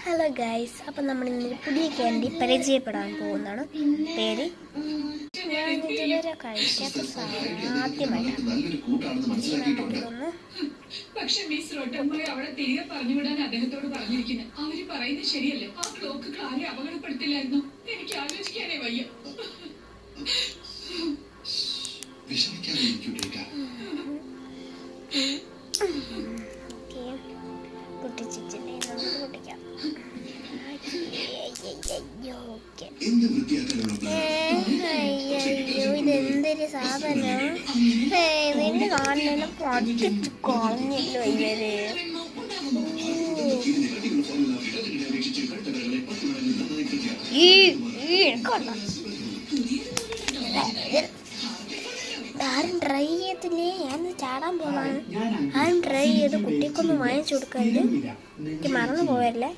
Hello guys, അപ്പം നമ്മൾ ഇന്നൊരു പുതിയ ക്യാൻഡി പരിചയപ്പെടാൻ പോകുന്നതാണ്. പേര് ഞാൻ ഇതുവരെ കഴിക്കാത്ത സാധനം ആദ്യമായിട്ടാണ്. പക്ഷെ മിസ് റോട്ടമ്മ അവിടെ തിരികെ പറഞ്ഞുവിടാൻ അദ്ദേഹത്തോട് പറഞ്ഞിരിക്കുന്നത്. അവര് പറയുന്നത് ശരിയല്ലേ? ആ ക്ലോക്കുകൾ ആരെ അപകടപ്പെടുത്തില്ലായിരുന്നു? എനിക്ക് ആലോചിക്കാനേ വയ്യ. പൊട്ടിച്ചിട്ടില്ലേ, നമുക്ക് പൊട്ടിക്കാം. അയ്യോ, ഇതെന്തൊരു സാധനം! ഇതിന് കാണുന്ന പൊട്ടിച്ച് കളഞ്ഞല്ലോ ഇവര്. ആരും ട്രൈ ചെയ്യത്തില്ലേ? ഞാൻ ചാടാൻ പോവാണ്. ആരും ട്രൈ ചെയ്ത് കുട്ടിക്കൊന്നും വാങ്ങിച്ചു കൊടുക്കരുത്. എനിക്ക് മറന്നു പോയല്ലേ.